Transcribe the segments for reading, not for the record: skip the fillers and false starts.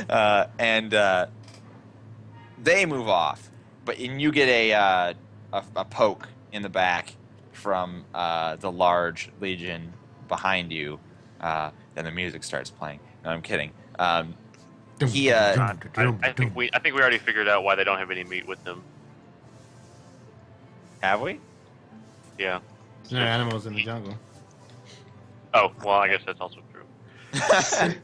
And they move off, and you get a poke in the back from the large legion behind you. Then the music starts playing. No, I'm kidding. He I think we already figured out why they don't have any meat with them. have we? Yeah. There's no animals in the jungle. Oh, well, I guess that's also true. I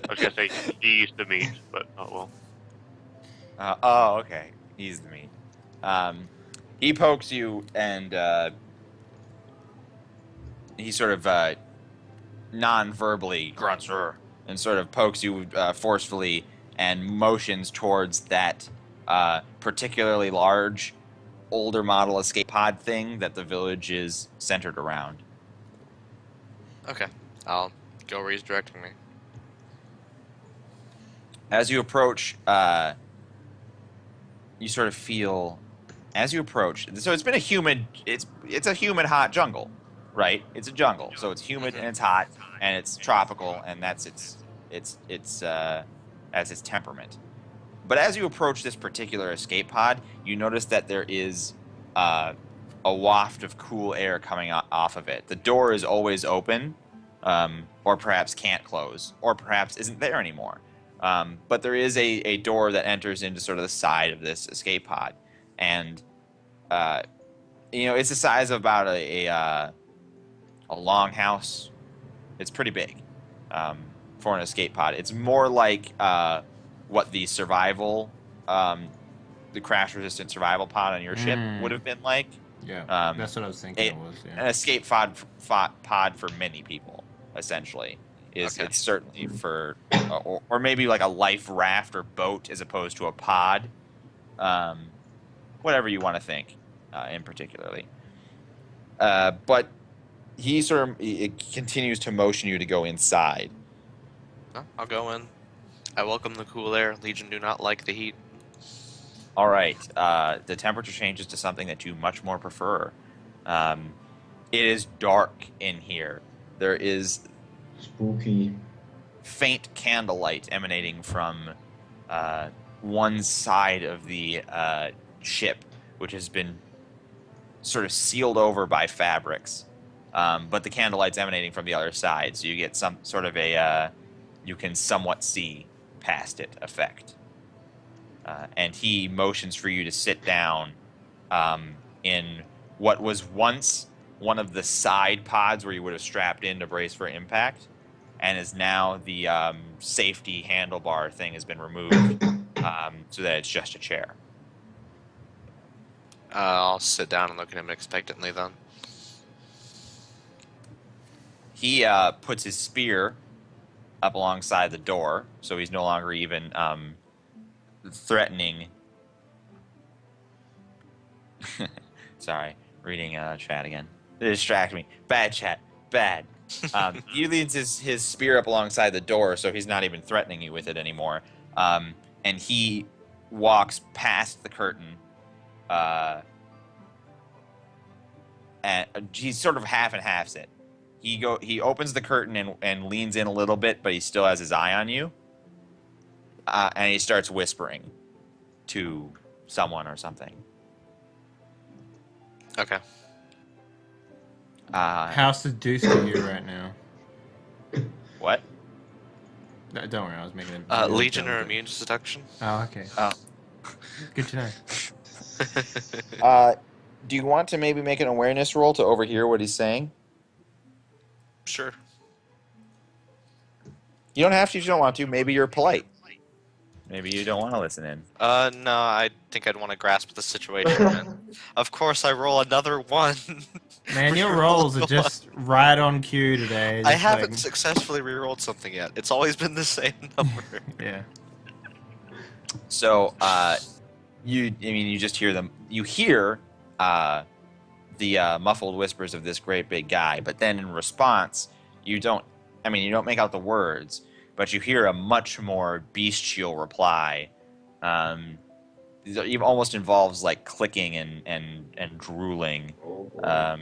was gonna say he's the meat, but oh well. Oh, okay. He's the meat. He pokes you, and he sort of non-verbally grunts and sort of pokes you forcefully and motions towards that particularly large, older model escape pod thing that the village is centered around. Okay, I'll go where he's directing me. As you approach, you sort of feel, as you approach. So it's been a humid. It's a humid, hot jungle, right? It's a jungle, so it's humid and it's hot and it's tropical, and that's its temperament. But as you approach this particular escape pod, you notice that there is a waft of cool air coming off of it. The door is always open, or perhaps can't close, or perhaps isn't there anymore. But there is a door that enters into sort of the side of this escape pod, and it's the size of about a longhouse. It's pretty big for an escape pod. It's more like what the survival, the crash-resistant survival pod on your ship would have been like. Yeah, that's what I was thinking it was. Yeah. An escape pod for many people, essentially. It's certainly for, or maybe like a life raft or boat as opposed to a pod. Whatever you want to think, in particularly. But he continues to motion you to go inside. Oh, I'll go in. I welcome the cool air. Legion do not like the heat. All right. The temperature changes to something that you much more prefer. It is dark in here. There is spooky, faint candlelight emanating from one side of the ship, which has been sort of sealed over by fabrics. But the candlelight's emanating from the other side, so you get some sort of you can somewhat see past it effect. And he motions for you to sit down in what was once one of the side pods where you would have strapped in to brace for impact, and is now the safety handlebar thing has been removed, so that it's just a chair. I'll sit down and look at him expectantly then. He puts his spear up alongside the door, so he's no longer even threatening. Sorry, reading chat again. It distracted me. Bad chat. Bad. He leans his spear up alongside the door, so he's not even threatening you with it anymore. And he walks past the curtain. And he's sort of half and halves it. He opens the curtain and leans in a little bit, but he still has his eye on you. And he starts whispering to someone or something. Okay. How seduced are you right now? What? No, don't worry, I was making it. Legion or immune to seduction? Oh, okay. Oh. Good to know. Do you want to maybe make an awareness roll to overhear what he's saying? Sure. You don't have to if you don't want to. Maybe you're polite. Maybe you don't want to listen in. No, I think I'd want to grasp the situation. And of course, I roll another one. Man, your rolls are just right on cue today. I haven't successfully rerolled something yet. It's always been the same number. Yeah. So, you just hear them. You hear the muffled whispers of this great big guy, but then in response, you don't make out the words, but you hear a much more bestial reply. It almost involves like clicking and drooling. I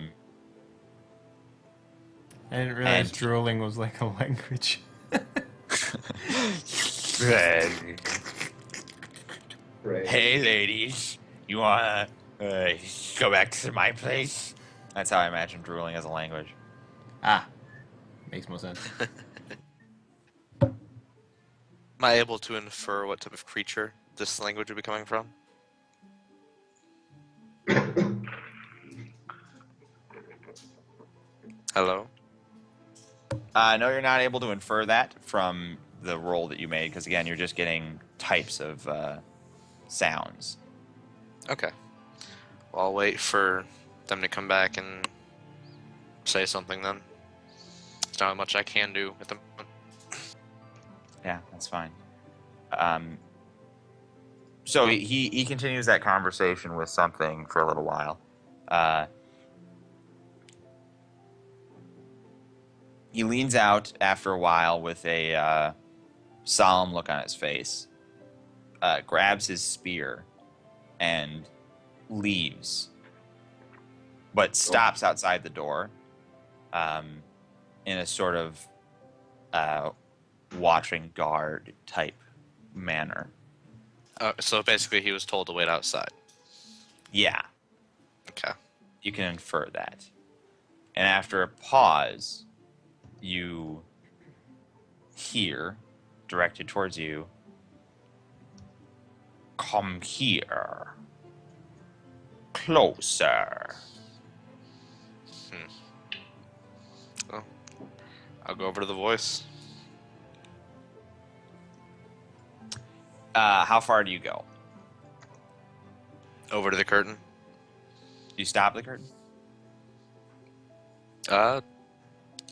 didn't realize drooling was like a language. Hey, ladies, you wanna go back to my place? That's how I imagine drooling as a language. Ah, makes more sense. Am I able to infer what type of creature this language would be coming from? Hello? No, you're not able to infer that from the roll that you made, because again, you're just getting types of sounds. Okay. Well, I'll wait for them to come back and say something then. There's not much I can do at the moment. Yeah, that's fine. So he continues that conversation with something for a little while. He leans out after a while with a solemn look on his face, grabs his spear, and leaves, but stops outside the door in a sort of watching guard type manner. So basically, he was told to wait outside. Yeah, Okay. you can infer that. And after a pause, you hear, directed towards you, "Come here. Closer." Well, I'll go over to the voice. How far do you go? Over to the curtain. Do you stop the curtain?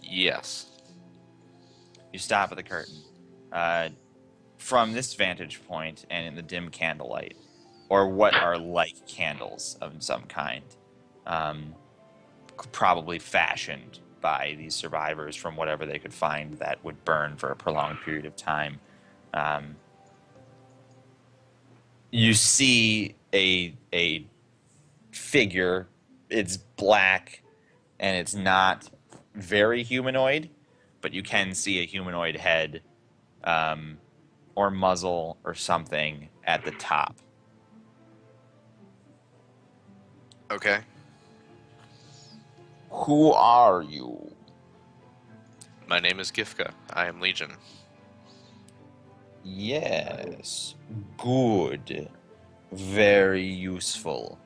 Yes. You stop at the curtain. From this vantage point and in the dim candlelight, or what are like candles of some kind, probably fashioned by these survivors from whatever they could find that would burn for a prolonged period of time. You see a figure. It's black, and it's not very humanoid, but you can see a humanoid head or muzzle or something at the top. Okay. Who are you? My name is Gifka. I am Legion. Yes. Good. Very useful.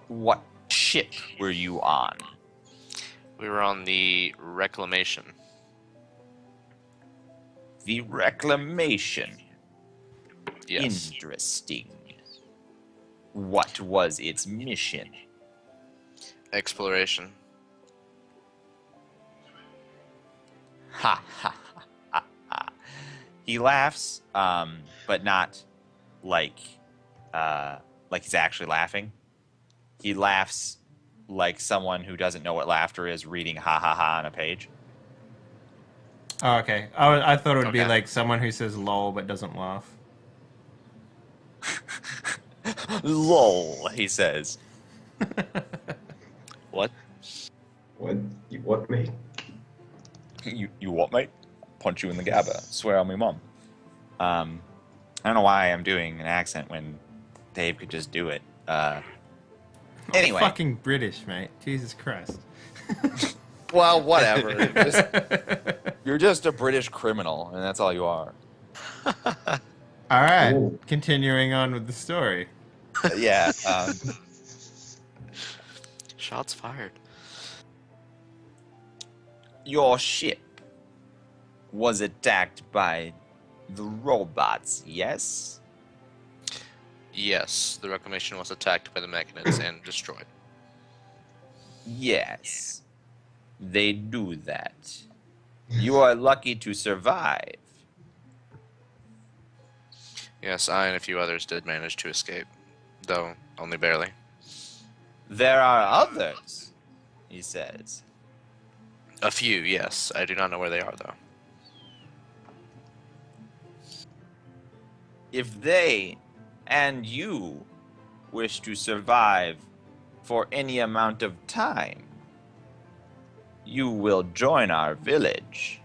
What ship were you on? We were on the Reclamation. The Reclamation. Yes. Interesting. What was its mission? Exploration. Ha ha ha ha. He laughs, but not like he's actually laughing. He laughs like someone who doesn't know what laughter is reading ha ha ha on a page. Oh, okay. I thought it would be Okay. like someone who says lol but doesn't laugh. Lol, he says. What? What, mate? You what, mate? Punch you in the gabba. Swear on me mum. I don't know why I'm doing an accent when Dave could just do it. Anyway. Fucking British, mate. Jesus Christ. Well, whatever. You're just a British criminal, and that's all you are. All right. Ooh. Continuing on with the story. Yeah. Shots fired. Your ship was attacked by the robots, yes? Yes, the Reclamation was attacked by the Mechanids and destroyed. Yes. They do that. You are lucky to survive. Yes, I and a few others did manage to escape, though only barely. There are others, he says. A few, yes. I do not know where they are, though. If they and you wish to survive for any amount of time, you will join our village.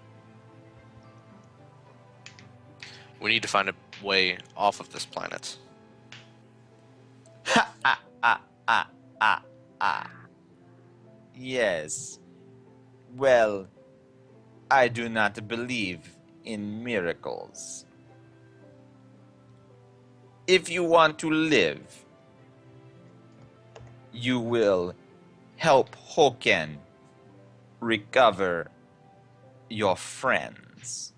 We need to find a way off of this planet. Ha, ah, ah, ah, ah, ah. Yes. Well, I do not believe in miracles. If you want to live, you will help Hoken recover your friends.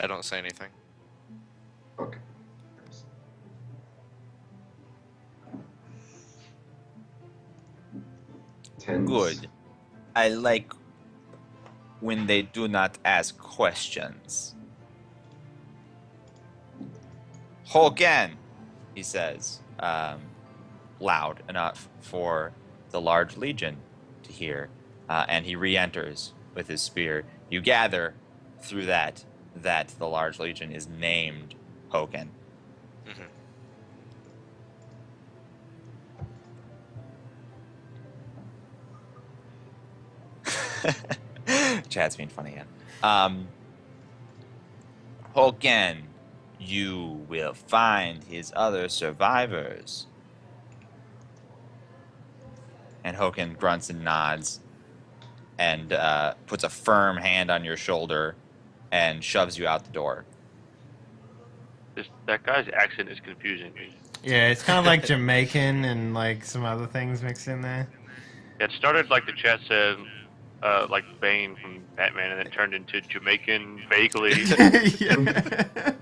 I don't say anything. Okay. Tense. Good. I like when they do not ask questions. Hoken, he says, loud enough for the large legion to hear, and he re-enters with his spear. You gather through that the large legion is named Hoken. Mhm. Chad's being funny again. Hoken, you will find his other survivors. And Hoken grunts and nods and puts a firm hand on your shoulder and shoves you out the door. That guy's accent is confusing me. Yeah, it's kind of like Jamaican and like some other things mixed in there. It started like the chat said, like Bane from Batman, and it turned into Jamaican vaguely. Yeah.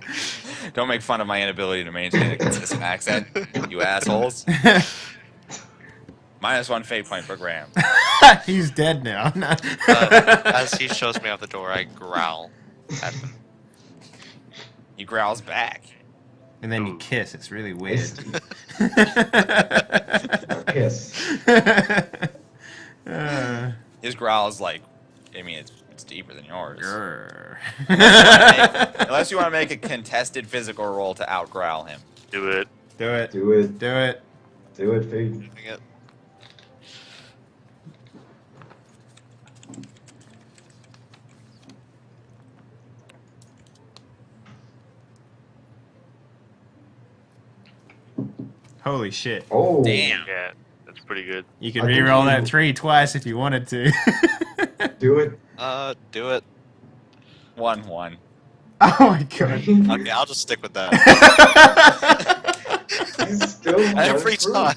Don't make fun of my inability to maintain a consistent accent, you assholes. -1 fate point per gram. He's dead now. As he shows me out the door, I growl at him. He growls back. And then you kiss. It's really weird. Kiss. His growl is like, I mean, it's deeper than yours. Grr. Unless you want to make a contested physical roll to outgrowl him. Do it. Do it. Do it. Do it. Do it, Fate. Doing it. Holy shit. Oh. Damn. Yeah, that's pretty good. You can I think re-roll you- that 3 twice if you wanted to. Do it. Do it. 1-1. Oh my god. Okay, I'll just stick with that. He's still Every one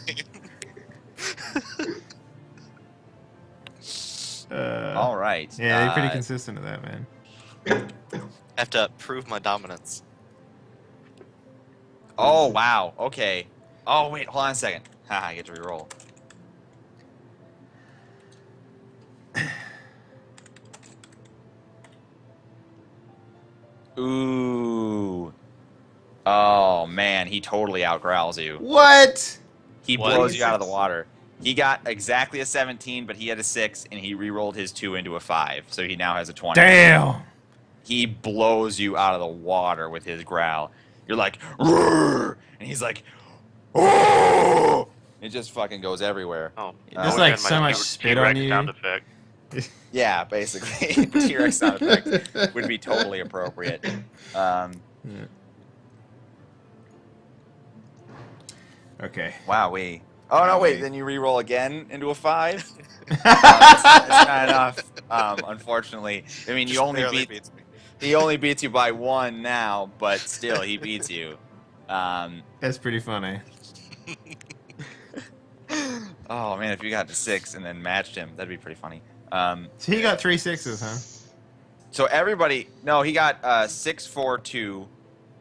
time. All right. Yeah, you're pretty consistent with that, man. I have to prove my dominance. Oh, wow. Okay. Oh, wait. Hold on a second. Haha, I get to reroll. Ooh. Oh, man. He totally outgrowls you. What? He What? blows you out of the water. He got exactly a 17, but he had a 6, and he re-rolled his 2 into a 5. So he now has a 20. Damn. He blows you out of the water with his growl. You're like, roar! And he's like, oh! It just fucking goes everywhere. Oh, There's, I like, wish I had so my much spit on T-Rex you. Sound effect. Yeah, basically. T-Rex sound effects would be totally appropriate. Okay. Wow, wait. Oh, no, wait. Then you re-roll again into a 5? That's not enough, unfortunately. I mean, Just barely beats me. he only beats you by 1 now, but still, he beats you. That's pretty funny. Oh, man, if you got to 6 and then matched him, that'd be pretty funny. So he got 3 6s, huh? So everybody, no, he got 6, 4, 2,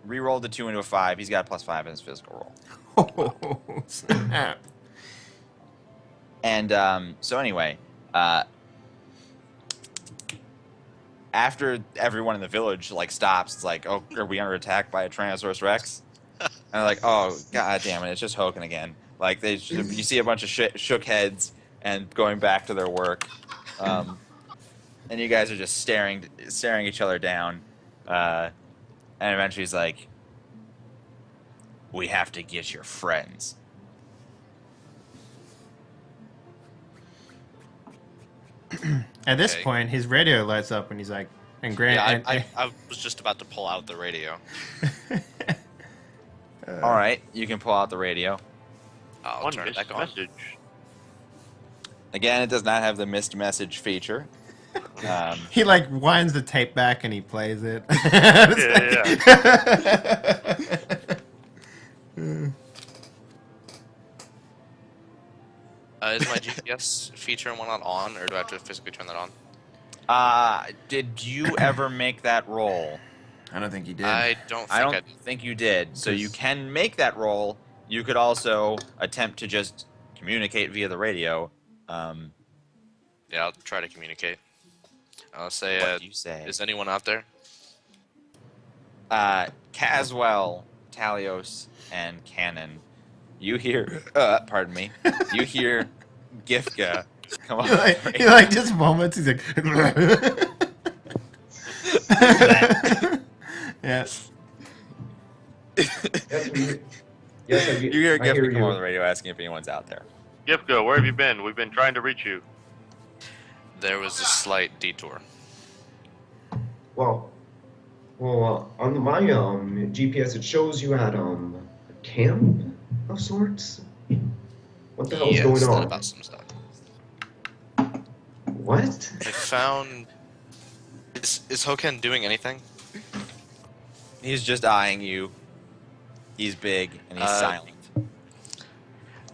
re-rolled the 2 into a 5. He's got a +5 in his physical roll. Oh, snap. And so anyway, after everyone in the village like stops, it's like, oh, are we under attack by a Tyrannosaurus Rex? And they're like, oh, god damn it, it's just Hoken again. Like you see a bunch of shook heads and going back to their work, and you guys are just staring each other down, and eventually he's like, We have to get your friends. At this Okay. point, his radio lights up, and he's like, and Grant. Yeah, I was just about to pull out the radio. All right, you can pull out the radio. I'll One turn it missed back on. message. Again, it does not have the missed message feature. He like winds the tape back and he plays it. Is my GPS feature and whatnot on, or do I have to physically turn that on? Did you ever make that roll? I don't think he did. I don't think I I don't did. think you did. So you Because- can make that roll. You could also attempt to just communicate via the radio. Yeah, I'll try to communicate. I'll say, What do you say? is anyone out there? Caswell, Talios, and Cannon. You hear? Pardon me. You hear Gifka come on. he like just moments. He's like, yeah. Yes, I You hear I hear Gifka come you. on the radio asking if anyone's out there. Gifka, where have you been? We've been trying to reach you. There was a slight detour. Well, on my GPS, it shows you at a camp of sorts. What the hell's Yes, going that on? about sums it up. What? I found. Is Hoken doing anything? He's just eyeing you. He's big and he's silent.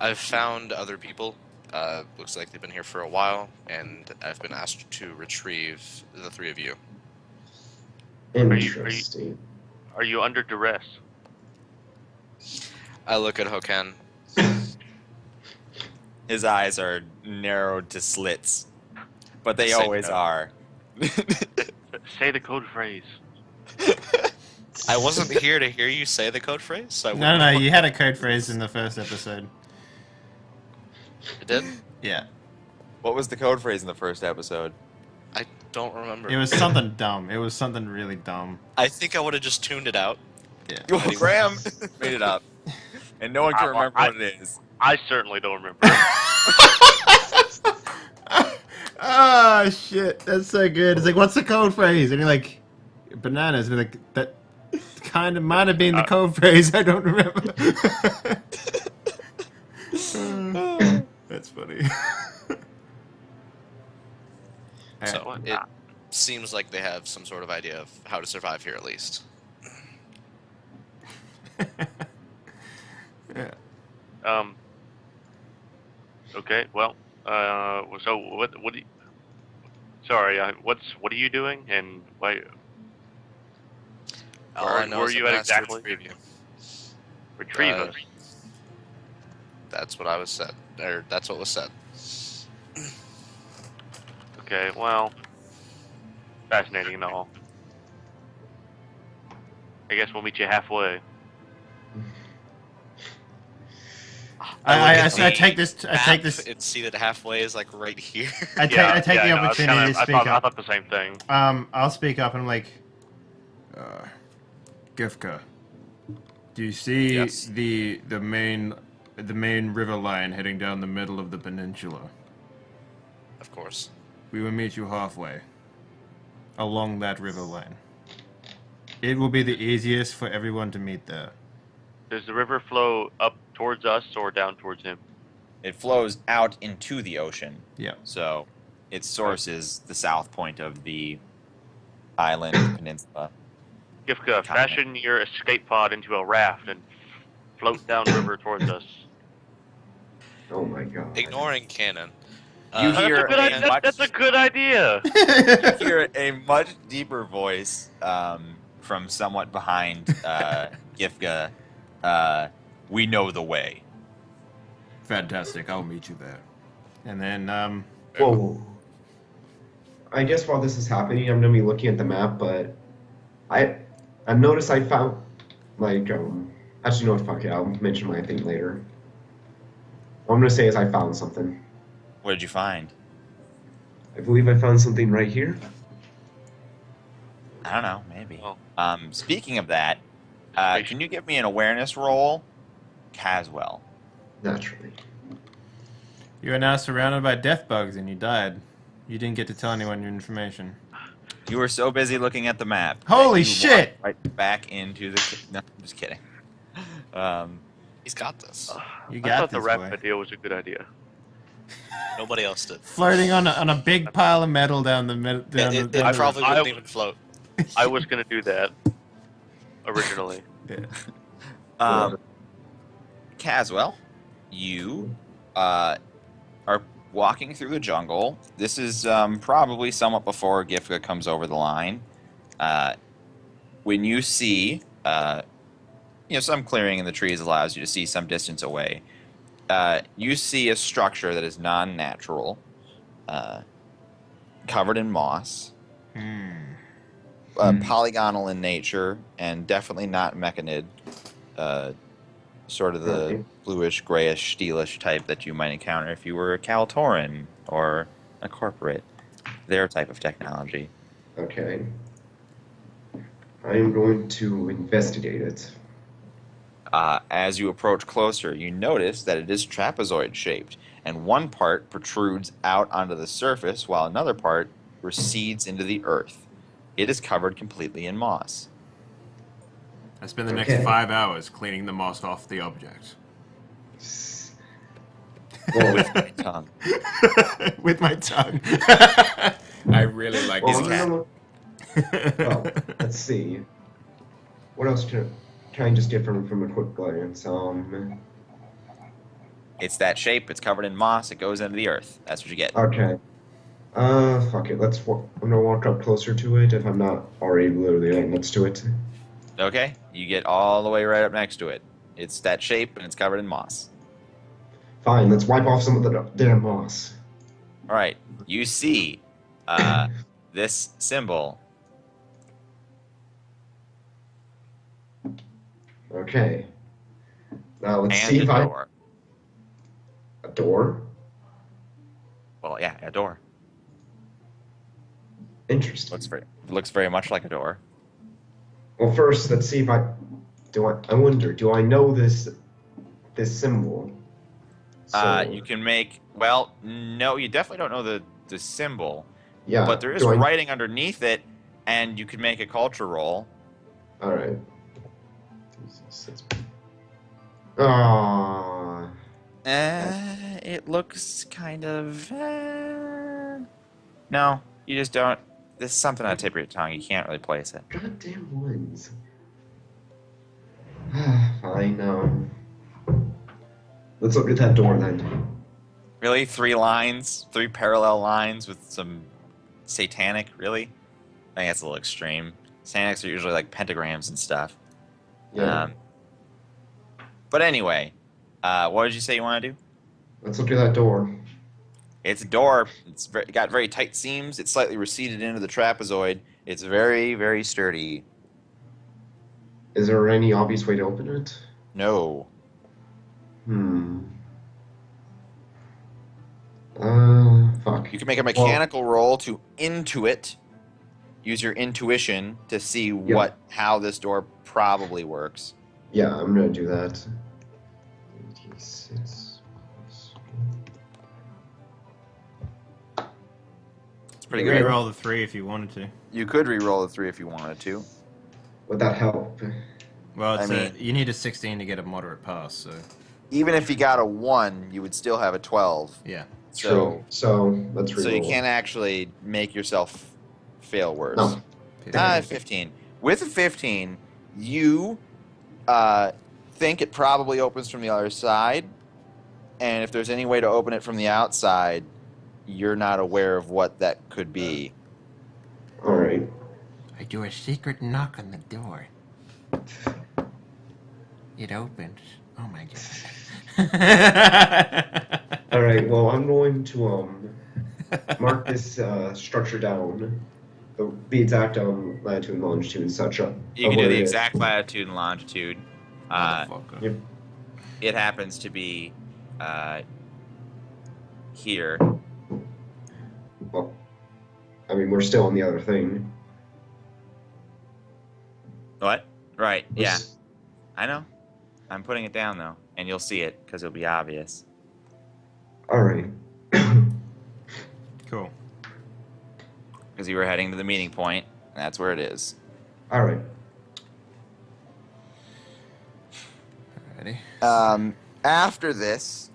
I've found other people. Looks like they've been here for a while, and I've been asked to retrieve the three of you. Interesting. Are you under duress? I look at Hoken. His eyes are narrowed to slits, but they Say always no. are. Say the code phrase. I wasn't here to hear you say the code phrase. So I No, wouldn't no, know. you had a code phrase in the first episode. I did? Yeah, What was the code phrase in the first episode? I don't remember. it was something dumb. It was something really dumb. I think I would have just tuned it out. Yeah. Well, Graham made it up, and no one can remember what it is. I certainly don't remember. Oh shit, that's so good. It's like, what's the code phrase? And you're like, bananas. And you're like, that kind of might have been the code phrase. I don't remember. That's funny. So What? it seems like they have some sort of idea of how to survive here, at least. Yeah. Okay. Well. So what? What? Sorry. What are you doing? And why? All Where- I know where is are you I'm at asked to exactly? retrieve you. Retrieve Uh, us. That's what I was said. Or that's what was said. Okay. Well. Fascinating and all. I guess we'll meet you halfway. I look at take the this. I map take this. and see that halfway is like right here. I take the no, it's opportunity kinda- to I speak thought, I up. thought the same thing. I'll speak up, and I'm like, Gifka, do you see Yes. the main river line heading down the middle of the peninsula? Of course. We will meet you halfway along that river line. It will be the easiest for everyone to meet there. Does the river flow up towards us or down towards him? It flows out into the ocean, Yeah. so its source is the south point of the island peninsula. Gifka, fashion your escape pod into a raft and float downriver towards us. Oh my god. Ignoring Cannon. You hear That's a good, a much- that's a good idea. You hear a much deeper voice from somewhat behind Gifka. We know the way. Fantastic. I'll meet you there. And then, Whoa. I guess while this is happening, I'm gonna be looking at the map, but I noticed I found actually no, fuck it, I'll mention my thing later. What I'm gonna say is I found something. What did you find? I believe I found something right here. I don't know, maybe. Oh. Speaking of that, Can you give me an awareness roll, Caswell? Naturally. You are now surrounded by death bugs and you died. You didn't get to tell anyone your information. You were so busy looking at the map. that Holy you shit! walked right back into the. No, I'm just kidding. He's got this. You I got thought the this, rap boy. idea was a good idea. Nobody else did. Flirting on a big pile of metal down the middle. It down the- probably wouldn't even float. I was gonna do that originally. Yeah. Caswell, you are walking through the jungle. This is probably somewhat before Gifka comes over the line. When you see, some clearing in the trees allows you to see some distance away. You see a structure that is non-natural, covered in moss, polygonal in nature, and definitely not mechanid. Sort of the Okay. bluish, grayish, steelish type that you might encounter if you were a Kaltoran or a corporate. Their type of technology. Okay. I am going to investigate it. As you approach closer, you notice that it is trapezoid shaped, and one part protrudes out onto the surface while another part recedes into the earth. It is covered completely in moss. I spend the next Okay. 5 hours cleaning the moss off the object. Well, With my tongue. With my tongue. I really like well, this cat. well, let's see. What else can I just get from a quick glance? It's that shape, it's covered in moss, it goes into the earth. That's what you get. Okay. Fuck it. I'm gonna walk up closer to it if I'm not already literally right next to it. Okay? You get all the way right up next to it. It's that shape, and it's covered in moss. Fine, let's wipe off some of the damn moss. All right. You see this symbol. Okay. Now let's And see a if I... door. A door? Well, yeah, a door. Interesting. Looks very much like a door. Well, first, let's see if I wonder, do I know this symbol? You can make. Well, no, you definitely don't know the symbol, Yeah. but there is writing underneath it, and you can make a culture roll. All right. Ah. It looks kind of. No, you just don't. This is something on the tip of your tongue. You can't really place it. Goddamn ones. Fine, let's look at that door then. Really, 3 parallel lines with some satanic. Really, I think that's a little extreme. Satanics are usually like pentagrams and stuff. Yeah. But anyway, what did you say you want to do? Let's look at that door. It's a door. It's got very tight seams. It's slightly receded into the trapezoid. It's very, very sturdy. Is there any obvious way to open it? No. Fuck. You can make a mechanical roll to intuit. Use your intuition to see how this door probably works. Yeah, I'm gonna do that. 86. It's pretty You good. could roll the 3 if you wanted to. You could re-roll the 3 if you wanted to. Would that help? Well, I mean- you need a 16 to get a moderate pass, so Even if you got a 1, you would still have a 12. yeah. True. So let's reroll. So you can't actually make yourself fail worse. No. 15. With a 15, you think it probably opens from the other side, and if there's any way to open it from the outside, you're not aware of what that could be. All right. I do a secret knock on the door. It opens. Oh my god. All right. Well, I'm going to mark this structure down. The exact latitude and longitude and such. You can do the exact latitude and longitude. Motherfucker. Yep. It happens to be here. Well, I mean, we're still on the other thing. What? Right. Yeah. I know. I'm putting it down though, and you'll see it because it'll be obvious. All right. Cool. Because you were heading to the meeting point, and that's where it is. All right. Ready? After this,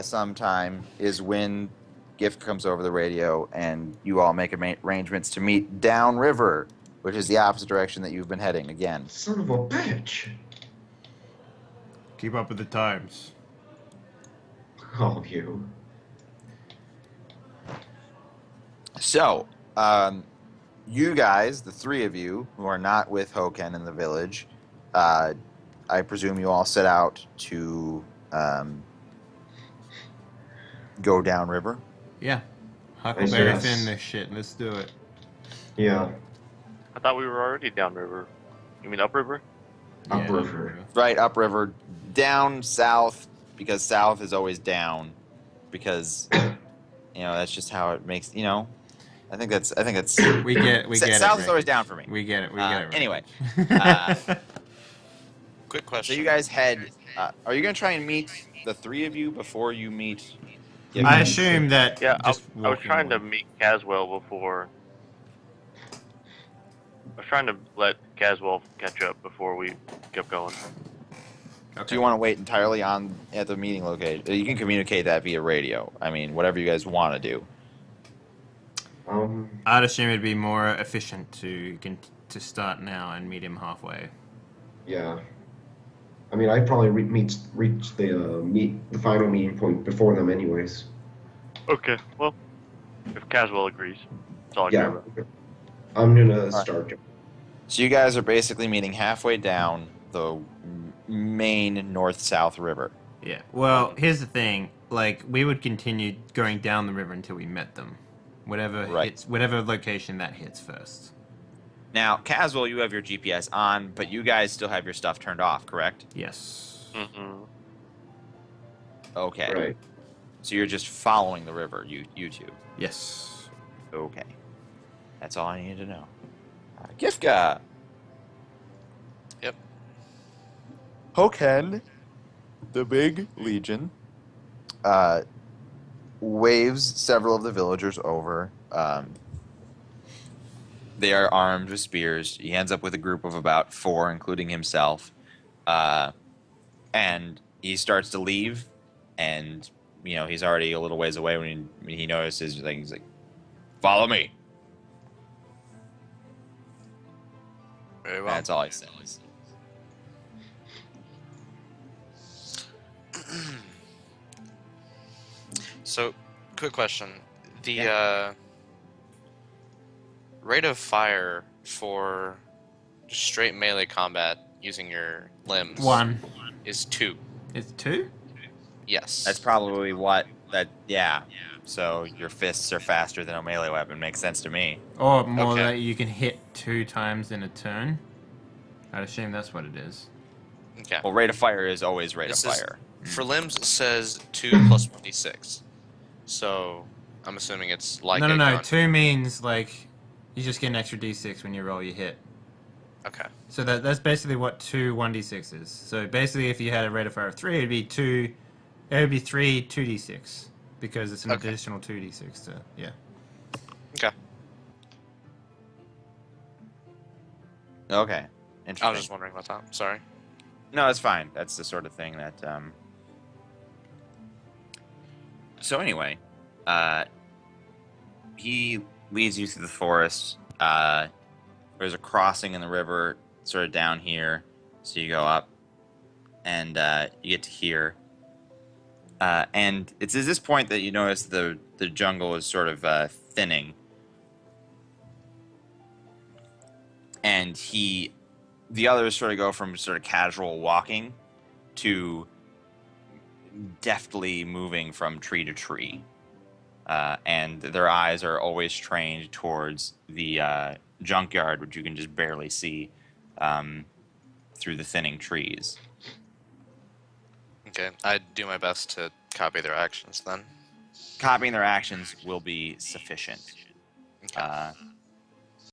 sometime is when Gift comes over the radio, and you all make arrangements to meet downriver, which is the opposite direction that you've been heading again. Son of a bitch. Keep up with the times. Oh, you. So, you guys, the three of you who are not with Hoken in the village, I presume you all set out to go downriver. Yeah. Yes. Huckleberry Finn this shit. Let's do it. Yeah. I thought we were already downriver. You mean upriver? Upriver. Right, upriver, down south, because south is always down, because that's just how it makes. I think that's. We get it. South is Rick. always down for me. We get it. We get it. Rick. Anyway, Quick so question. you guys head. Are you going to try and meet the three of you before you meet? I assume that. Yeah, I just was walking trying to away. meet Caswell before. I was trying to let Caswell catch up before we kept going. Do you want to wait entirely at the meeting location? You can communicate that via radio. I mean, whatever you guys want to do. I'd assume it'd be more efficient to start now and meet him halfway. Yeah. I mean, I'd probably reach the final meeting point before them, anyways. Okay, well, if Caswell agrees, that's all I care Yeah. about. I'm gonna start. So you guys are basically meeting halfway down the main north-south river. Yeah. Well, here's the thing. Like, we would continue going down the river until we met them. Whatever location that hits first. Now, Caswell, you have your GPS on, but you guys still have your stuff turned off, correct? Yes. Mm-hmm. Okay. Right. So you're just following the river, you two. Yes. Okay. That's all I need to know. Gifka. Yep. Hoken, the big legion, waves several of the villagers over. They are armed with spears. He ends up with a group of about 4, including himself. And he starts to leave, and he's already a little ways away when he notices things. He's like, "Follow me." Very well. That's all he says. So, quick question. The rate of fire for just straight melee combat using your limbs 1. is 2. It's 2? Yes. That's probably yeah. So your fists are faster than a melee weapon. Makes sense to me. Or more Okay. that you can hit 2 times in a turn. I'd assume that's what it is. Okay. Well, rate of fire is always rate This of is- fire. For limbs, it says 2 plus 1d6. So, I'm assuming it's like no, a no. gun. 2 means, like, you just get an extra d6 when you roll your hit. Okay. So that's basically what 2 1d6 is. So basically, if you had a rate of fire of 3, it'd be 3 2d6. Because it's an Okay. additional 2d6 to, yeah. Okay. Okay. I Interesting. was just wondering about that. Sorry. No, it's fine. That's the sort of thing that. So anyway, he leads you through the forest. There's a crossing in the river, sort of down here. So you go up, and you get to here. And it's at this point that you notice the jungle is sort of thinning. And the others sort of go from sort of casual walking to deftly moving from tree to tree. And their eyes are always trained towards the junkyard, which you can just barely see through the thinning trees. Okay. I'd do my best to copy their actions then. Copying their actions will be sufficient. Okay.